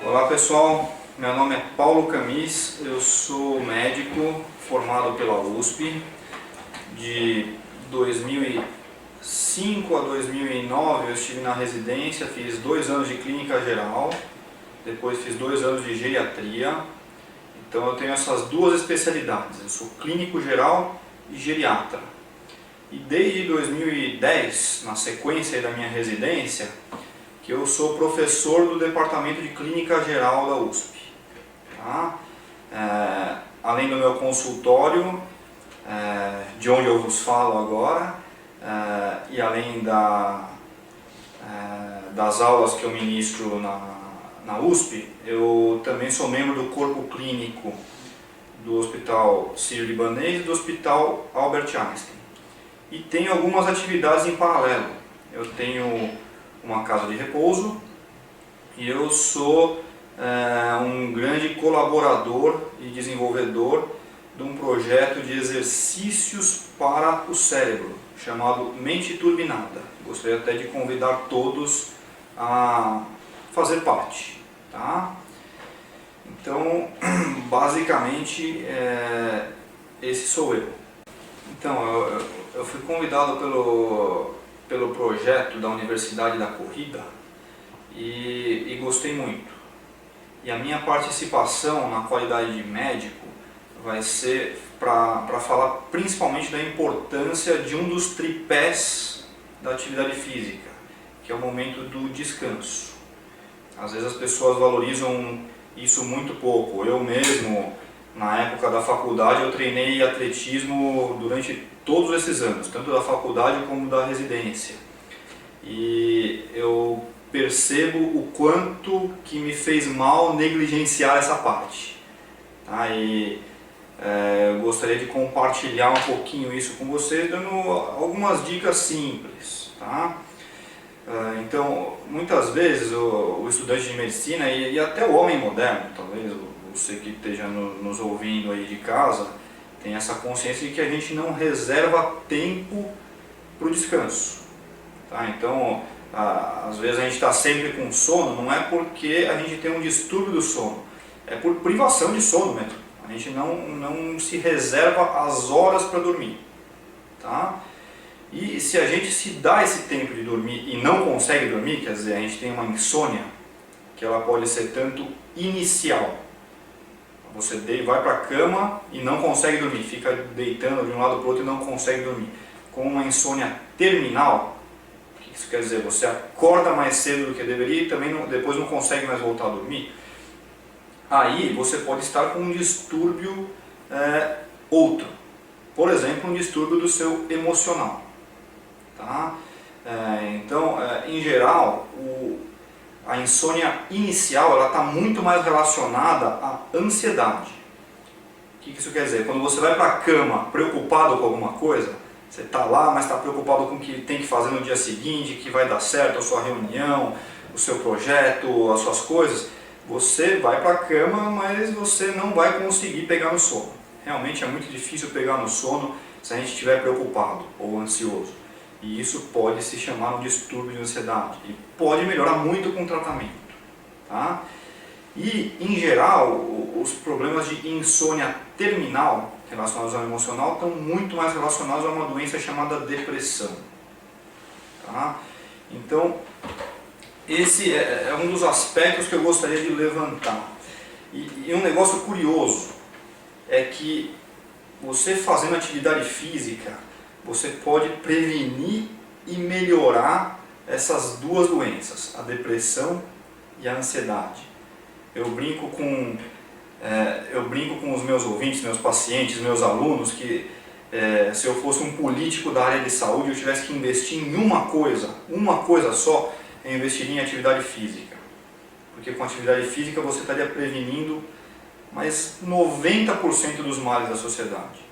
Olá pessoal, meu nome é Paulo Camis, eu sou médico formado pela USP. De 2005 a 2009 eu estive na residência, fiz 2 anos de clínica geral, depois fiz 2 anos de geriatria. Então eu tenho essas duas especialidades, eu sou clínico geral e geriatra. E desde 2010, na sequência da minha residência, que eu sou professor do Departamento de Clínica Geral da USP. Tá? Além do meu consultório, de onde eu vos falo agora, e além das aulas que eu ministro na USP, eu também sou membro do corpo clínico do Hospital Sírio-Libanês e do Hospital Albert Einstein. E tenho algumas atividades em paralelo. Eu tenho uma casa de repouso e eu sou um grande colaborador e desenvolvedor de um projeto de exercícios para o cérebro chamado Mente Turbinada. Gostaria até de convidar todos a fazer parte, tá? Então, basicamente, esse sou eu. Então, eu fui convidado pelo projeto da Universidade da Corrida e gostei muito. E a minha participação na qualidade de médico vai ser para falar principalmente da importância de um dos tripés da atividade física, que é o momento do descanso. Às vezes as pessoas valorizam isso muito pouco. Eu mesmo, na época da faculdade, eu treinei atletismo durante todos esses anos, tanto da faculdade como da residência. E eu percebo o quanto que me fez mal negligenciar essa parte. Tá? E eu gostaria de compartilhar um pouquinho isso com vocês, dando algumas dicas simples. Tá? Então, muitas vezes o estudante de medicina e até o homem moderno, talvez você que esteja nos ouvindo aí de casa, tem essa consciência de que a gente não reserva tempo para o descanso. Tá? Então, às vezes a gente está sempre com sono, não é porque a gente tem um distúrbio do sono, é por privação de sono mesmo. A gente não se reserva as horas para dormir. Tá? E se a gente se dá esse tempo de dormir e não consegue dormir, quer dizer, a gente tem uma insônia, que ela pode ser tanto inicial. Você vai para a cama e não consegue dormir, fica deitando de um lado para o outro e não consegue dormir. Com uma insônia terminal, o que isso quer dizer? Você acorda mais cedo do que deveria e também depois não consegue mais voltar a dormir. Aí você pode estar com um distúrbio outro. Por exemplo, um distúrbio do seu emocional. Tá? Então, em geral, a insônia inicial está muito mais relacionada à ansiedade. O que isso quer dizer? Quando você vai para a cama preocupado com alguma coisa, você está lá, mas está preocupado com o que tem que fazer no dia seguinte, que vai dar certo a sua reunião, o seu projeto, as suas coisas, você vai para a cama, mas você não vai conseguir pegar no sono. Realmente é muito difícil pegar no sono se a gente estiver preocupado ou ansioso. E isso pode se chamar um distúrbio de ansiedade e pode melhorar muito com o tratamento. Tá? E, em geral, os problemas de insônia terminal relacionados ao emocional estão muito mais relacionados a uma doença chamada depressão. Tá? Então, esse é um dos aspectos que eu gostaria de levantar. E um negócio curioso é que você fazendo atividade física, você pode prevenir e melhorar essas duas doenças, a depressão e a ansiedade. Eu brinco com os meus ouvintes, meus pacientes, meus alunos, que se eu fosse um político da área de saúde, eu tivesse que investir em uma coisa só, eu investiria em atividade física. Porque com atividade física você estaria prevenindo mais 90% dos males da sociedade.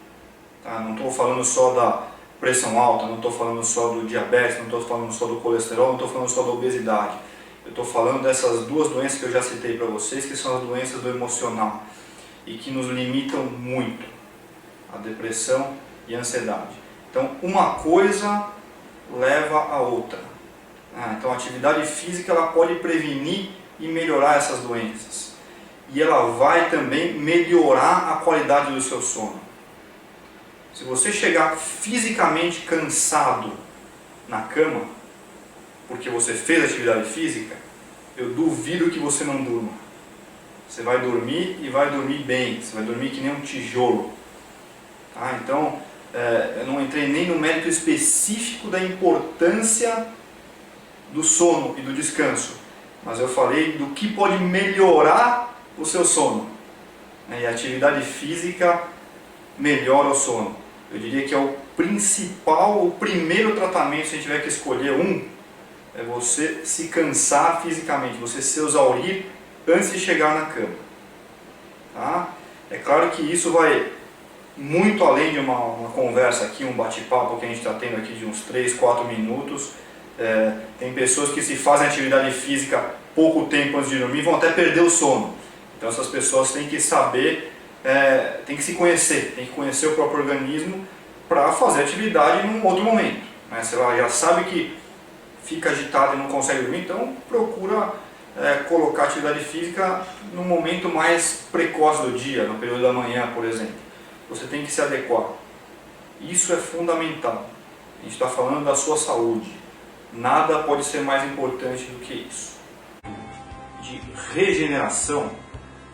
Tá? Não estou falando só da pressão alta, não estou falando só do diabetes, não estou falando só do colesterol, não estou falando só da obesidade. Eu estou falando dessas duas doenças que eu já citei para vocês, que são as doenças do emocional e que nos limitam muito, a depressão e a ansiedade. Então, uma coisa leva a outra. Então, a atividade física ela pode prevenir e melhorar essas doenças. E ela vai também melhorar a qualidade do seu sono. Se você chegar fisicamente cansado na cama, porque você fez atividade física, eu duvido que você não durma. Você vai dormir e vai dormir bem, você vai dormir que nem um tijolo. Tá? Então, eu não entrei nem no mérito específico da importância do sono e do descanso, mas eu falei do que pode melhorar o seu sono. E a atividade física melhora o sono. Eu diria que é o principal, o primeiro tratamento, se a gente tiver que escolher um, é você se cansar fisicamente, você se exaurir antes de chegar na cama. Tá? É claro que isso vai muito além de uma conversa aqui, um bate-papo que a gente está tendo aqui de uns 3, 4 minutos. Tem pessoas que se fazem atividade física pouco tempo antes de dormir vão até perder o sono. Então essas pessoas têm que saber, têm que se conhecer, têm que conhecer o próprio organismo para fazer atividade num outro momento. Né? Se ela já sabe que fica agitada e não consegue dormir, então procura colocar atividade física no momento mais precoce do dia, no período da manhã, por exemplo. Você tem que se adequar. Isso é fundamental. A gente está falando da sua saúde. Nada pode ser mais importante do que isso. De regeneração,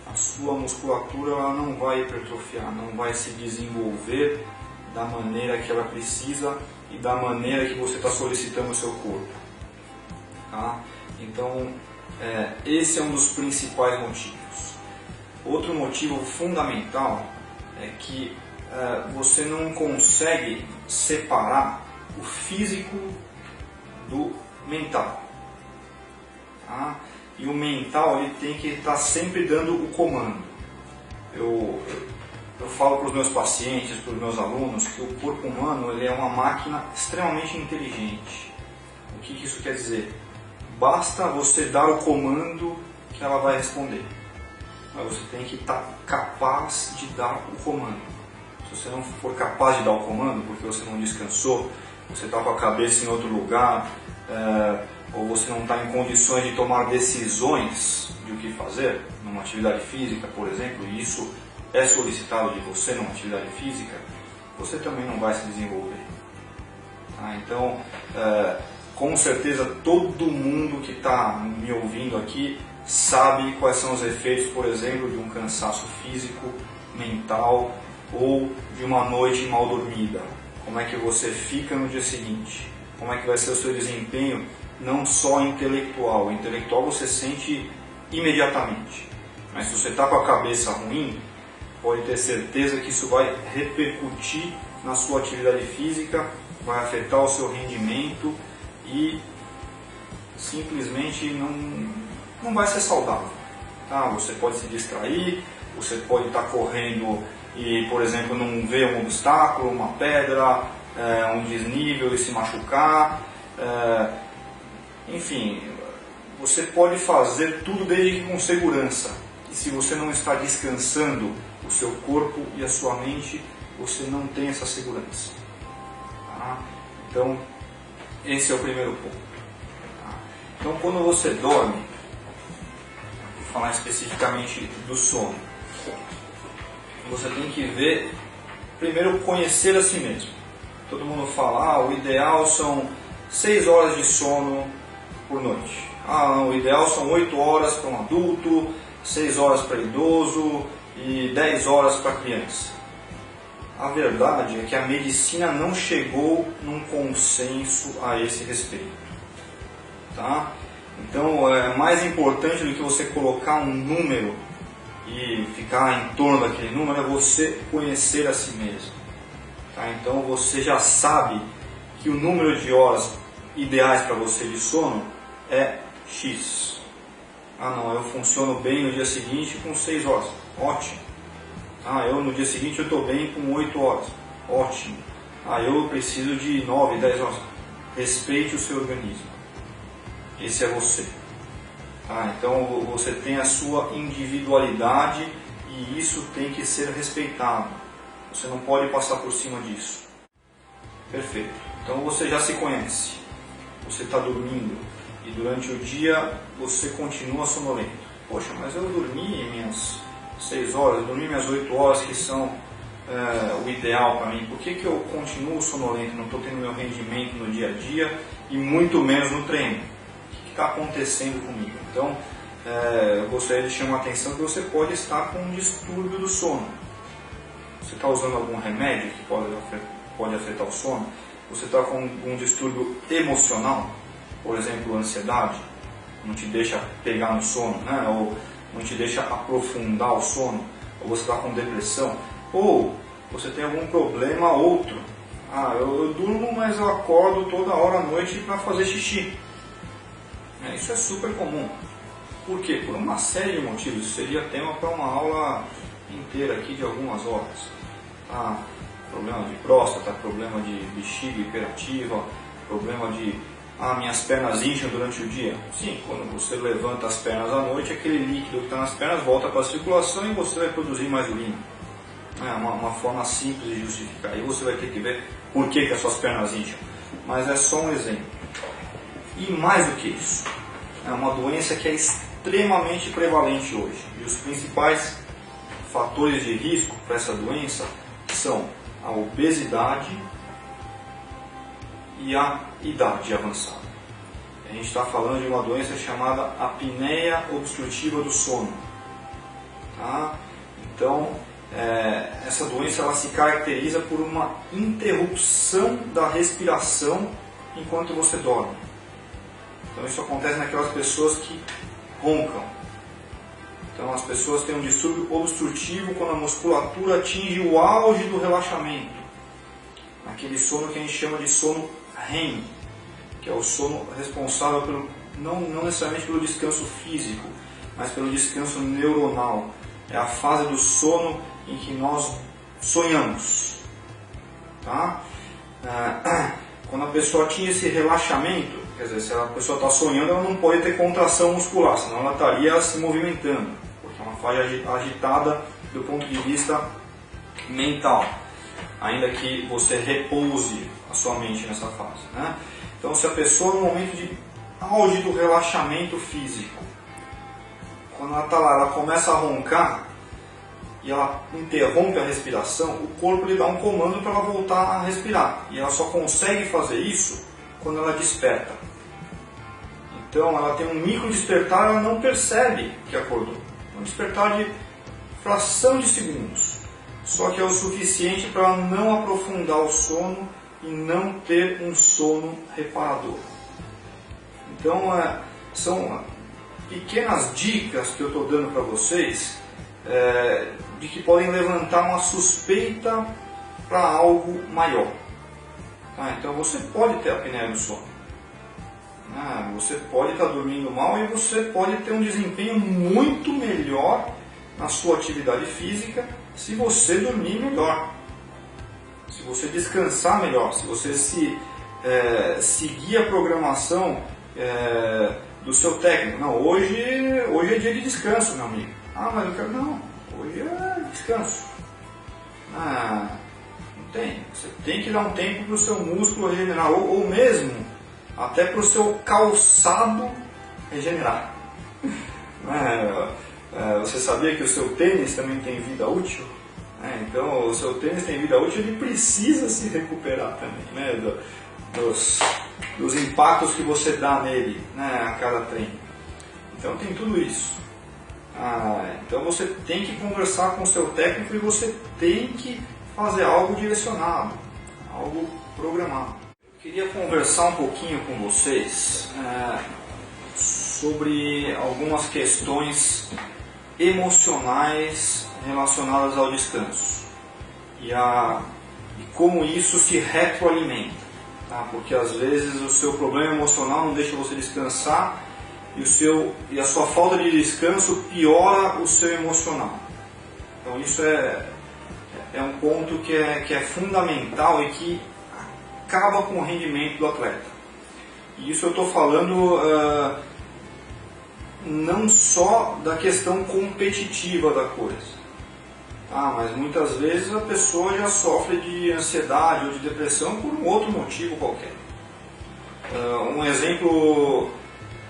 a sua musculatura ela não vai hipertrofiar, não vai se desenvolver da maneira que ela precisa e da maneira que você está solicitando o seu corpo. Tá? Então, esse é um dos principais motivos. Outro motivo fundamental é que você não consegue separar o físico do mental. Tá? E o mental ele tem que estar sempre dando o comando. Eu falo para os meus pacientes, para os meus alunos, que o corpo humano ele é uma máquina extremamente inteligente. O que isso quer dizer? Basta você dar o comando que ela vai responder. Mas você tem que estar capaz de dar o comando. Se você não for capaz de dar o comando, porque você não descansou, você está com a cabeça em outro lugar, ou você não está em condições de tomar decisões de o que fazer, numa atividade física, por exemplo, e isso é solicitado de você numa atividade física, você também não vai se desenvolver. Tá? Então, com certeza todo mundo que está me ouvindo aqui sabe quais são os efeitos, por exemplo, de um cansaço físico, mental ou de uma noite mal dormida. Como é que você fica no dia seguinte? Como é que vai ser o seu desempenho, não só intelectual. O intelectual você sente imediatamente. Mas se você está com a cabeça ruim, pode ter certeza que isso vai repercutir na sua atividade física, vai afetar o seu rendimento e simplesmente não vai ser saudável. Tá? Você pode se distrair, você pode estar correndo e, por exemplo, não ver um obstáculo, uma pedra, um desnível e se machucar. Enfim, você pode fazer tudo desde que com segurança. E se você não está descansando o seu corpo e a sua mente, você não tem essa segurança. Tá? Então, esse é o primeiro ponto. Tá? Então, quando você dorme, vou falar especificamente do sono, você tem que ver, primeiro conhecer a si mesmo. Todo mundo fala, o ideal são 6 horas de sono por noite. O ideal são 8 horas para um adulto, 6 horas para idoso e 10 horas para criança. A verdade é que a medicina não chegou num consenso a esse respeito. Tá? Então, é mais importante do que você colocar um número e ficar em torno daquele número, é você conhecer a si mesmo. Tá? Então, você já sabe que o número de horas ideais para você de sono é X. Eu funciono bem no dia seguinte com 6 horas. Ótimo. Eu no dia seguinte eu estou bem com 8 horas. Ótimo. Eu preciso de 9, 10 horas. Respeite o seu organismo. Esse é você. Então você tem a sua individualidade e isso tem que ser respeitado. Você não pode passar por cima disso. Perfeito. Então você já se conhece. Você está dormindo e durante o dia você continua sonolento. Poxa, mas eu dormi minhas 6 horas, eu dormi minhas 8 horas que são o ideal para mim. Por que eu continuo sonolento, não estou tendo meu rendimento no dia a dia e muito menos no treino? O que está acontecendo comigo? Então, eu gostaria de chamar a atenção que você pode estar com um distúrbio do sono. Você está usando algum remédio que pode afetar o sono? Você está com algum distúrbio emocional? Por exemplo, ansiedade, não te deixa pegar no sono, né? Ou não te deixa aprofundar o sono? Ou você está com depressão? Ou você tem algum problema outro? Eu durmo, mas eu acordo toda hora à noite para fazer xixi. Isso é super comum. Por quê? Por uma série de motivos. Isso seria tema para uma aula inteira aqui de algumas horas. Problema de próstata, problema de bexiga hiperativa, problema de minhas pernas incham durante o dia. Sim, quando você levanta as pernas à noite, aquele líquido que está nas pernas volta para a circulação e você vai produzir mais urina. É uma forma simples de justificar. E você vai ter que ver por que as suas pernas incham. Mas é só um exemplo. E mais do que isso, é uma doença que é extremamente prevalente hoje. E os principais fatores de risco para essa doença são a obesidade e a idade avançada. A gente está falando de uma doença chamada apneia obstrutiva do sono. Então, essa doença ela se caracteriza por uma interrupção da respiração enquanto você dorme. Então isso acontece naquelas pessoas que roncam. Então as pessoas têm um distúrbio obstrutivo quando a musculatura atinge o auge do relaxamento. Aquele sono que a gente chama de sono REM, que é o sono responsável pelo, não necessariamente pelo descanso físico, mas pelo descanso neuronal. É a fase do sono em que nós sonhamos. Quando a pessoa atinge esse relaxamento, quer dizer, se a pessoa está sonhando, ela não pode ter contração muscular, senão ela estaria se movimentando, porque é uma fase agitada do ponto de vista mental, ainda que você repouse a sua mente nessa fase. Então, se a pessoa no momento de auge do relaxamento físico, quando ela está lá, ela começa a roncar e ela interrompe a respiração, o corpo lhe dá um comando para ela voltar a respirar. E ela só consegue fazer isso quando ela desperta. Então ela tem um micro despertar, ela não percebe que acordou. Um despertar de fração de segundos. Só que é o suficiente para ela não aprofundar o sono e não ter um sono reparador. Então são pequenas dicas que eu estou dando para vocês de que podem levantar uma suspeita para algo maior. Então você pode ter apneia do sono. Você pode estar dormindo mal e você pode ter um desempenho muito melhor na sua atividade física se você dormir melhor, se você descansar melhor, se você seguir a programação do seu técnico. Não, hoje é dia de descanso, meu amigo. Mas eu quero... Não, hoje é descanso. Não tem. Você tem que dar um tempo para o seu músculo regenerar, ou mesmo até para o seu calçado regenerar. Você sabia que o seu tênis também tem vida útil? Então, o seu tênis tem vida útil, ele precisa se recuperar também, dos impactos que você dá nele, a cada treino. Então tem tudo isso. Então você tem que conversar com o seu técnico e você tem que fazer algo direcionado, algo programado. Eu queria conversar um pouquinho com vocês sobre algumas questões emocionais relacionadas ao descanso e como isso se retroalimenta. Porque às vezes o seu problema emocional não deixa você descansar e a sua falta de descanso piora o seu emocional. Então isso é um ponto que é fundamental e que acaba com o rendimento do atleta. E isso eu estou falando não só da questão competitiva da coisa. Mas muitas vezes a pessoa já sofre de ansiedade ou de depressão por um outro motivo qualquer. Um exemplo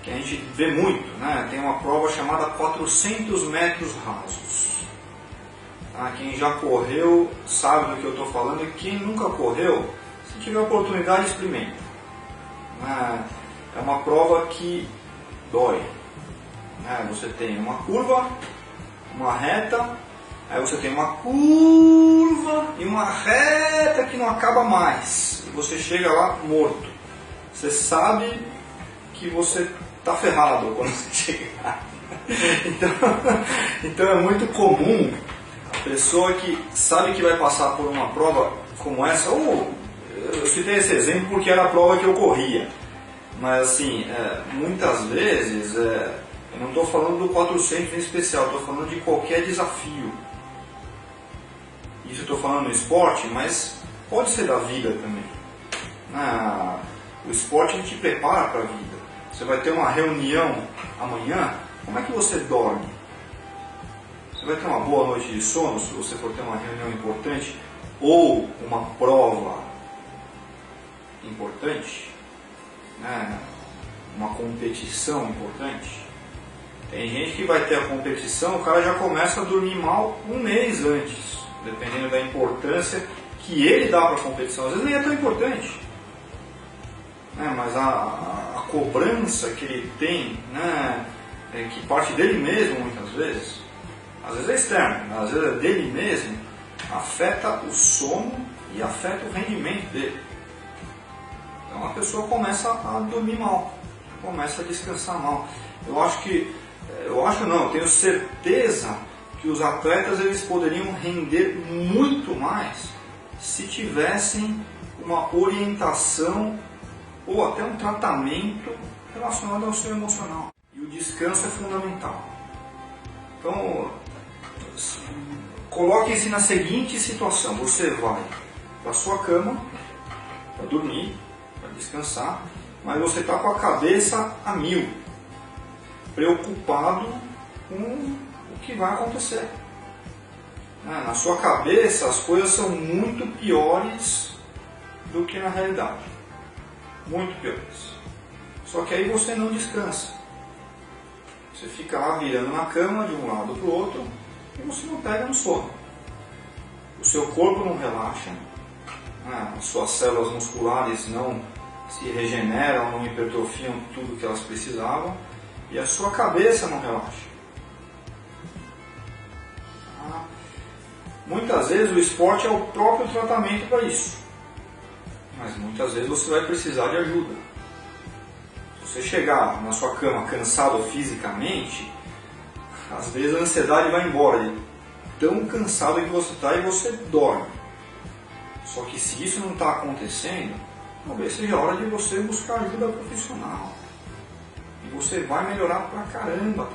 que a gente vê muito, né? Tem uma prova chamada 400 metros rasos. Tá? Quem já correu sabe do que eu estou falando, e quem nunca correu, se tiver oportunidade, experimenta. É uma prova que dói. Você tem uma curva, uma reta, aí você tem uma curva e uma reta que não acaba mais. E você chega lá morto. Você sabe que você está ferrado quando você chegar. Então é muito comum a pessoa que sabe que vai passar por uma prova como essa, ou eu citei esse exemplo porque era a prova que eu corria. Mas assim, muitas vezes, eu não estou falando do 400 em especial, estou falando de qualquer desafio. Isso eu estou falando no esporte, mas pode ser da vida também. O esporte ele te prepara para a vida. Você vai ter uma reunião amanhã, como é que você dorme? Você vai ter uma boa noite de sono se você for ter uma reunião importante ou uma prova importante, uma competição importante. Tem gente que vai ter a competição, o cara já começa a dormir mal um mês antes, dependendo da importância que ele dá para a competição. Às vezes nem é tão importante, mas a cobrança que ele tem, que parte dele mesmo muitas vezes, às vezes é externo, às vezes é dele mesmo, afeta o sono e afeta o rendimento dele. Então a pessoa começa a dormir mal, começa a descansar mal. Eu tenho certeza que os atletas eles poderiam render muito mais se tivessem uma orientação ou até um tratamento relacionado ao seu emocional. E o descanso é fundamental. Então, coloque-se na seguinte situação: você vai para a sua cama para dormir, para descansar, mas você está com a cabeça a mil, preocupado com o que vai acontecer. Na sua cabeça as coisas são muito piores do que na realidade. Muito piores. Só que aí você não descansa. Você fica lá virando na cama de um lado para o outro e você não pega no sono. O seu corpo não relaxa, as suas células musculares não se regeneram, não hipertrofiam tudo que elas precisavam, e a sua cabeça não relaxa. Muitas vezes o esporte é o próprio tratamento para isso, mas muitas vezes você vai precisar de ajuda. Se você chegar na sua cama cansado fisicamente, às vezes a ansiedade vai embora, de tão cansado que você está, e você dorme. Só que se isso não está acontecendo, talvez seja a hora de você buscar ajuda profissional. E você vai melhorar pra caramba.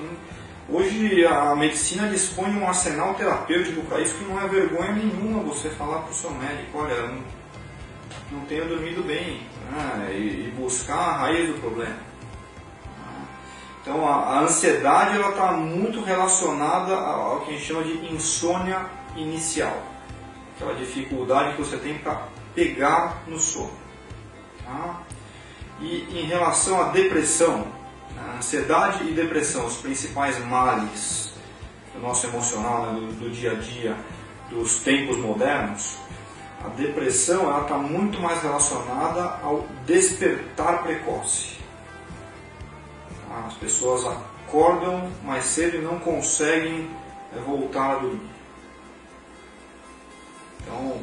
Hoje a medicina dispõe de um arsenal terapêutico para isso, que não é vergonha nenhuma você falar para o seu médico: olha, não tenho dormido bem, e buscar a raiz do problema. Então a ansiedade está muito relacionada ao que a gente chama de insônia inicial, aquela dificuldade que você tem para pegar no sono. E em relação à depressão, ansiedade e depressão, os principais males do nosso emocional, do dia a dia, dos tempos modernos, a depressão está muito mais relacionada ao despertar precoce. As pessoas acordam mais cedo e não conseguem voltar a dormir. Então,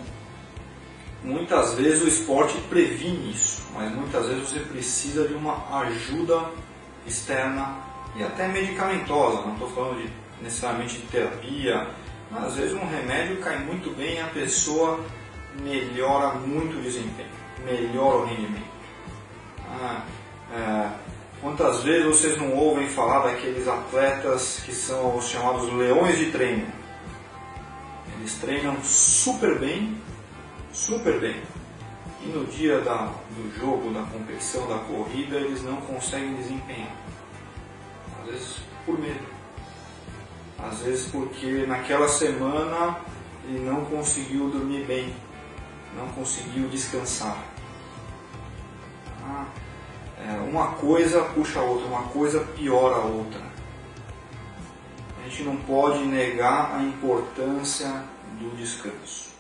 muitas vezes o esporte previne isso, mas muitas vezes você precisa de uma ajuda externa e até medicamentosa. Não estou falando necessariamente de terapia, mas às vezes um remédio cai muito bem e a pessoa melhora muito o desempenho, melhora o rendimento. Quantas vezes vocês não ouvem falar daqueles atletas que são os chamados leões de treino? Eles treinam super bem, e no dia do jogo, da competição, da corrida, eles não conseguem desempenhar. Às vezes por medo, às vezes porque naquela semana ele não conseguiu dormir bem, não conseguiu descansar. uma coisa puxa a outra, uma coisa piora a outra. A gente não pode negar a importância do descanso.